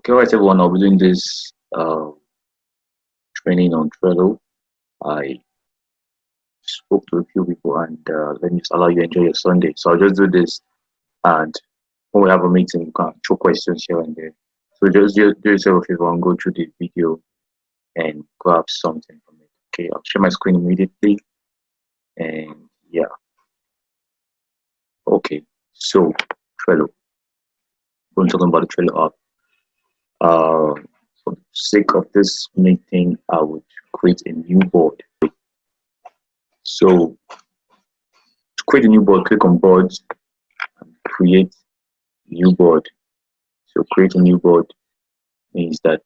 Okay, right, everyone. I'll be doing this training on Trello. I spoke to a few people, and let me just allow you to enjoy your Sunday. So I'll just do this, and when we have a meeting, you can throw questions here and there. So just do yourself a favor and go through the video and grab something from it. Okay, I'll share my screen immediately, and yeah. Okay, so Trello. We're talking about the Trello app. For the sake of this meeting, I would create a new board. So to create a new board, click on boards and create new board. So create a new board means that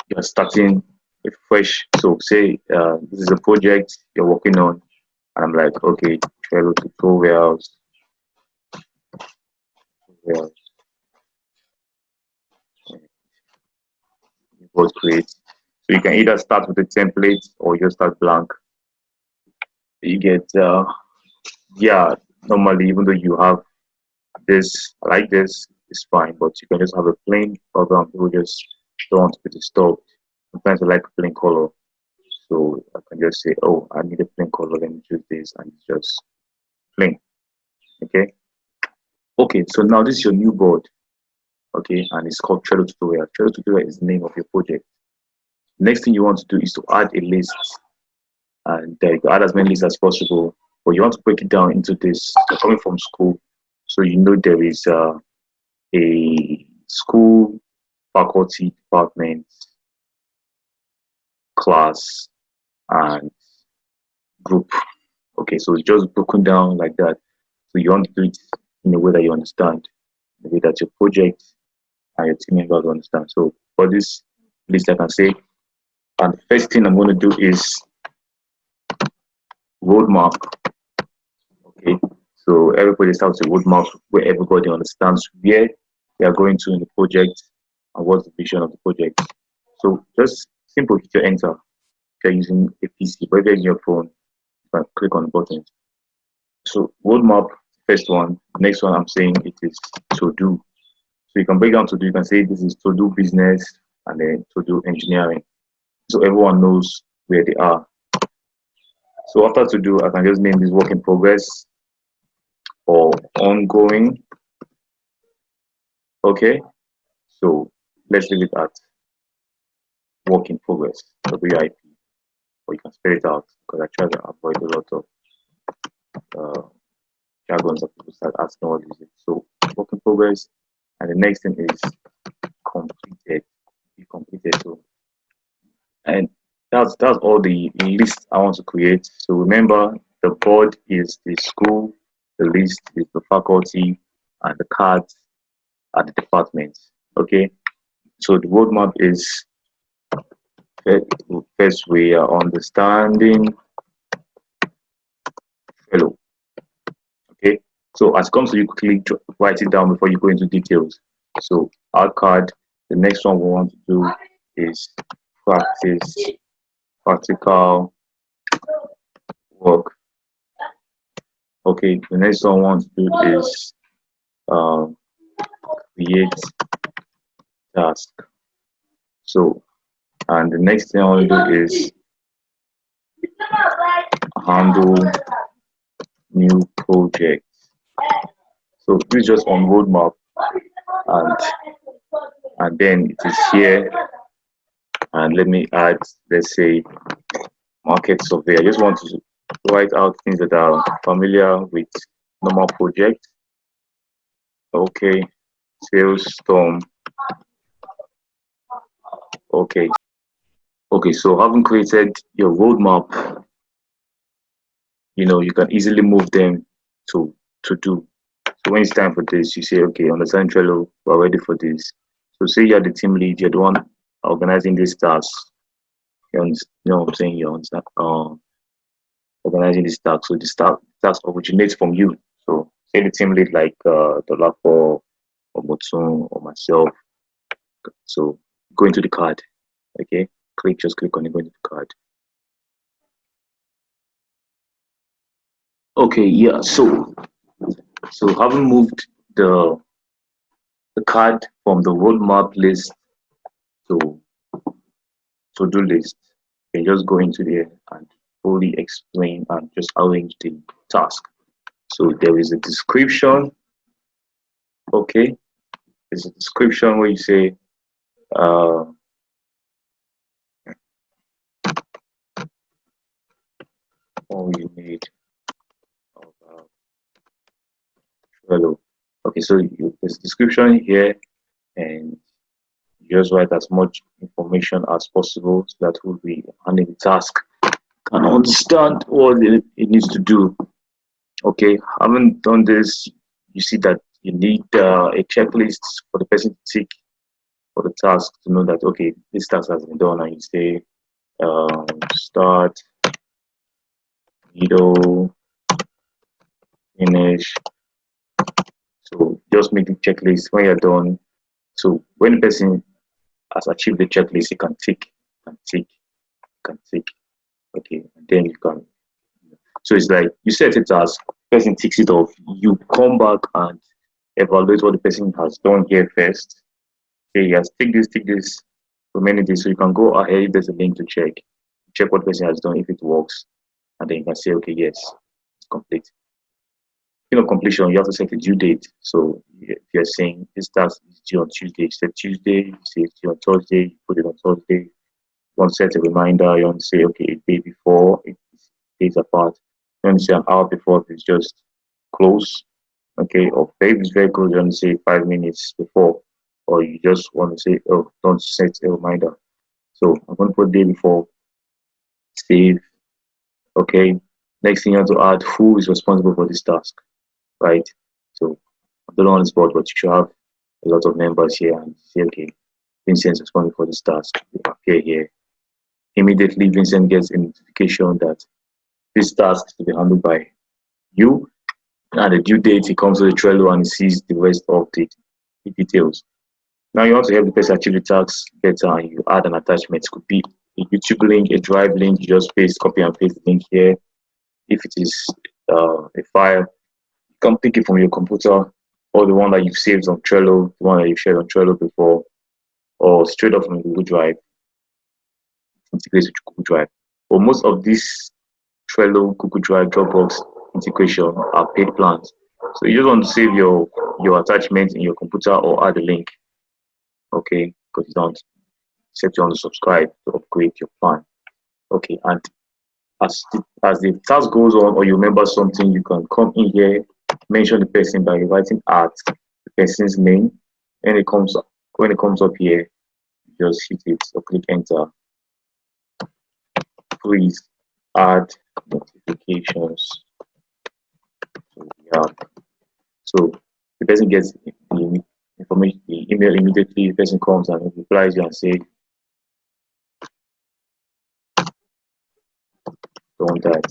you're starting a fresh. So say this is a project you're working on, and I'm like, okay, Trello tutorials, tutorials, new board create. So you can either start with a template or just start blank. You get yeah, normally even though you have this like this, it's fine, but you can just have a plain program. People just don't want to be disturbed. Sometimes I like plain color, so I can just say, oh, I need a plain color, let me choose this, and it's just plain. Okay, so now this is your new board. Okay, and it's called Trello tutorial. Trello tutorial is the name of your project. Next thing you want to do is to add a list, and you can add as many lists as possible, but you want to break it down into this. You're coming from school, so you know there is a school, faculty, department, class, and group. Okay, so it's just broken down like that. So you want to do it in a way that you understand, the way that your project and your team members understand. So for this list, I can say, and the first thing I'm going to do is roadmap. Okay, so everybody starts a roadmap where everybody understands where they are going to in the project and what's the vision of the project. So just simple, hit your enter. If you're using a PC, but if you're using your phone, you can click on the buttons. So roadmap, first one. Next one I'm saying it is to do. So you can break down to do, you can say this is to do business and then to do engineering. So everyone knows where they are. So after to do, I can just name this work in progress or ongoing. Okay. So let's leave it at work in progress, WIP, or you can spell it out because I try to avoid a lot of uh, jargons that people start asking what is it. So work in progress, and the next thing is completed. Be completed. So and that's all the list I want to create. So remember, the board is the school, the list is the faculty, and the cards are the departments. Okay. So the roadmap is first we are understanding fellow. Okay. So as comes to you quickly write it down before you go into details. So our card, the next one we want to do is practice practical work. Okay, the next one I want to do is create task. So, and the next thing I want to do is handle new projects. So this is just on roadmap, and then it is here. And let me add, let's say, market survey. I just want to write out things that are familiar with normal projects. Okay, sales storm. Okay. Okay, so having created your roadmap, you can easily move them to do. So when it's time for this, you say, okay, understand Trello, we're ready for this. So say you're the team lead, you're the one organizing these tasks. You know what I'm saying? You're organizing these tasks. So this task originates from you. So say the team lead like Dolapo or Motsun or myself. So go into the card. Okay, just click on it, go into the card. Okay, yeah. So having moved the the card from the roadmap list to to-do list. You can just go into there and fully explain and just arrange the task. So there is a description. Okay, there's a description where you say uh, all you need of Trello. Okay, so there's a description here, and you just write as much information as possible so that who will be handling the task can understand what it needs to do. Okay, having done this, you see that you need a checklist for the person to tick for the task to know that okay, this task has been done, and you say start, middle, finish. So just make the checklist when you're done. So when the person has achieved the checklist, you can tick, can tick, can tick. Okay, and then you can. So it's like you set a task, person ticks it off. You come back and evaluate what the person has done here first. Okay, yes, take this for many days. So you can go ahead if there's a link to check what the person has done if it works, and then you can say, okay, yes, it's complete. Completion, you have to set a due date. So if you're saying this task is due on Tuesday, you set Tuesday, you say it's due on Thursday, you put it on Thursday. You want to set a reminder, you want to say, okay, a day before, it's days apart. You want to say an hour before if it's just close, okay, or if it's very close, you want to say 5 minutes before, or you just want to say, oh, don't set a reminder. So I'm going to put day before, save, okay. Next thing you have to add who is responsible for this task, right? So I don't know on the spot, but you should have a lot of members here and say, okay, Vincent is responsible for this task. They appear here. Immediately, Vincent gets a notification that this task is to be handled by you. And the due date, he comes to the Trello and he sees the rest of the details. Now you want to help the person achieve the task better and you add an attachment. It could be a YouTube link, a Drive link, you just paste, copy and paste the link here. If it is a file, you can pick it from your computer or the one that you've saved on Trello, the one that you've shared on Trello before, or straight up from Google Drive, integrate with Google Drive. But most of these Trello, Google Drive, Dropbox integration are paid plans. So you just want to save your attachment in your computer or add a link, okay? Because you don't set you on to subscribe to upgrade your plan, okay? And as the task goes on, or you remember something, you can come in here, mention the person by writing at the person's name. When it comes up here, just hit it or click enter. Please add notifications. So yeah. So the person gets the information, the email immediately. The person comes and replies you and say, "Don't that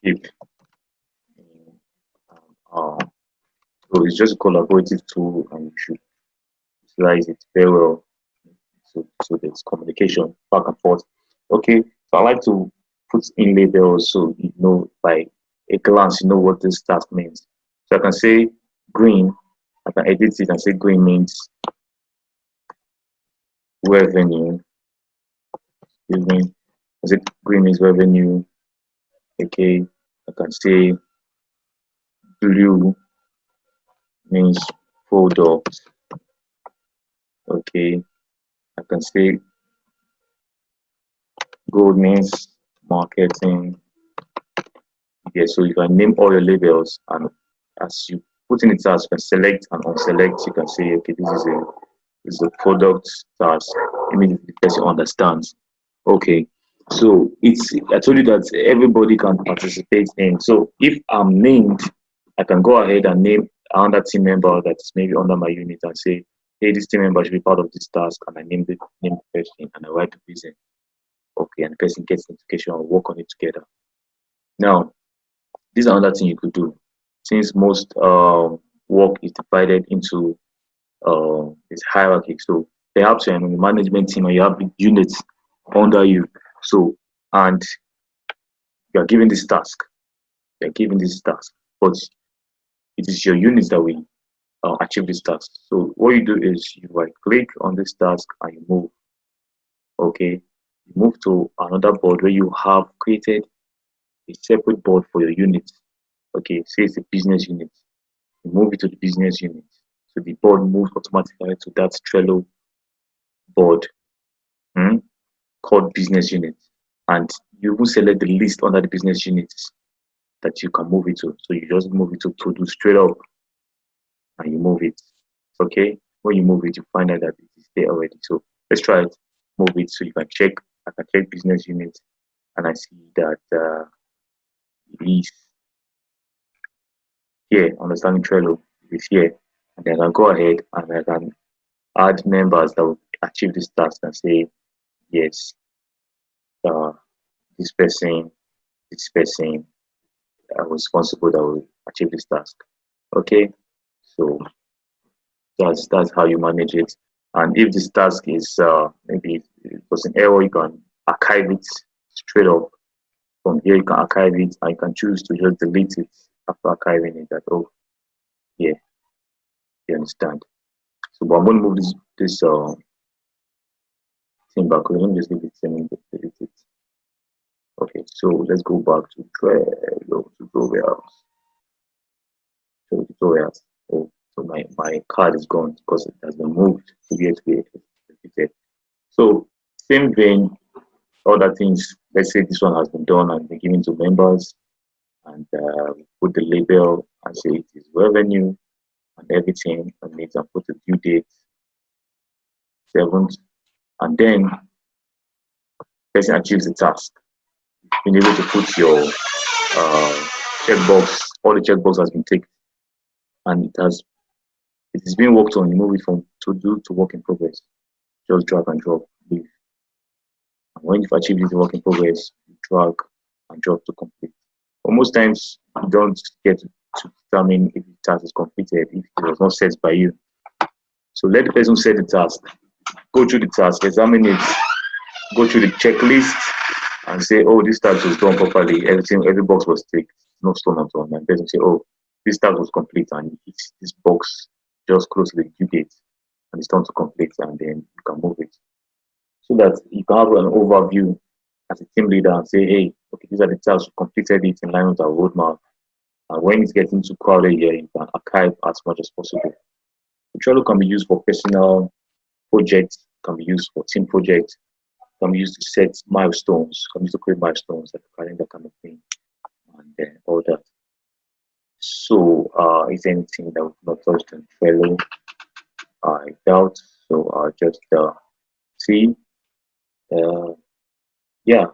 ship." Uh, so it's just a collaborative tool, and you should utilize it very well. So there's communication back and forth. Okay, so I like to put in labels so you know by a glance you know what this task means. So I can say green. I can edit it and say green means revenue. Excuse me. I say green means revenue. Okay. I can say blue means product. Okay. I can say gold means marketing. Yeah, so you can name all your labels, and as you put in the task, you can select and unselect. You can say, okay, this is a product task. Immediately the person understands. Okay, so it's I told you that everybody can participate in. So if I'm named, I can go ahead and name another team member that's maybe under my unit and say, hey, this team member should be part of this task, and I name the person and I write the reason. Okay, and the person gets notification and work on it together. Now, this is another thing you could do. Since most work is divided into this hierarchy, so perhaps you're in a management team and you have units under you. So, and you're given this task, but it is your units that will achieve this task. So what you do is you right click on this task and you move. Okay, you move to another board where you have created a separate board for your unit. Okay, say it's a business unit. You move it to the business unit. So the board moves automatically to that Trello board, hmm, called business unit. And you will select the list under the business units that you can move it to. So you just move it to do straight up and you move it. Okay. When you move it, you find out that it is there already. So let's try it. Move it so you can check. I can check business unit and I see that it is here. Understanding Trello, it is here. And then I can go ahead and I can add members that will achieve this task and say, yes, uh, this person, this person are responsible that will achieve this task. Okay. So that's how you manage it. And if this task is maybe it was an error, you can archive it straight up. From here, you can archive it and you can choose to just delete it after archiving it. That oh yeah, you understand. So, but I'm going to move this thing back. Let me just leave it and delete it. Okay, so let's go back to Trello tutorials. Oh, so my card is gone because it has been moved to be executed. So same vein, other things. Let's say this one has been done and been given to members, and put the label and say it is revenue and everything, and it and put the due date 7th, and then person achieves the task. Being able to put your checkbox, all the checkbox has been ticked, and it is being worked on. You move it from to do to work in progress. Just drag and drop, leave. And when you've achieved this work in progress, you drag and drop to complete. But most times you don't get to determine if the task is completed if it was not set by you. So let the person set the task, go through the task, examine it, go through the checklist, and say, "Oh, this task was done properly. Everything, every box was ticked, no stone unturned." And the person say, "Oh, this task was complete, and it's this box just close to the due date, and it's done to complete, and then you can move it." So that you can have an overview as a team leader and say, "Hey, okay, these are the tasks we completed it in line with our roadmap." And when it's getting too crowded here, you can archive as much as possible. Trello can be used for personal projects, can be used for team projects, can be used to set milestones, can be used to create milestones like a calendar kind of thing, and all that. So, is there anything that we've not touched on Trello? I doubt. So, I'll just see. Uh, yeah.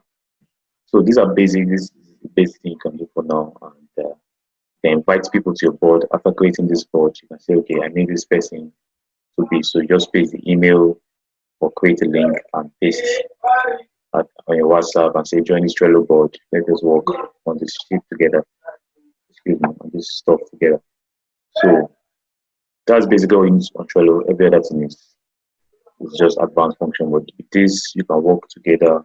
So these are basic. This is the basic thing you can do for now, and then invite people to your board. After creating this board, you can say, okay, I need this person to be. So just paste the email or create a link and paste on your WhatsApp and say, join this Trello board. Let us work on this sheet together. Excuse me, on this stuff together. So that's basically what you use on Trello. Every other thing is just advanced function. But with this, you can work together,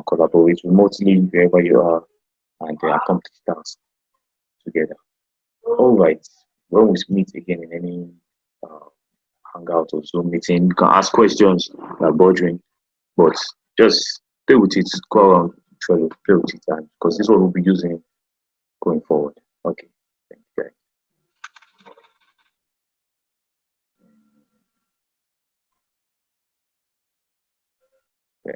collaborate remotely wherever you are, and accomplish tasks together. All right. When we meet again in any uh, Hangout or Zoom meeting, you can ask questions like bothering, but just play with it, go around, try to play with it, and because this is what we'll be using going forward. Okay. Thank you guys. Yeah.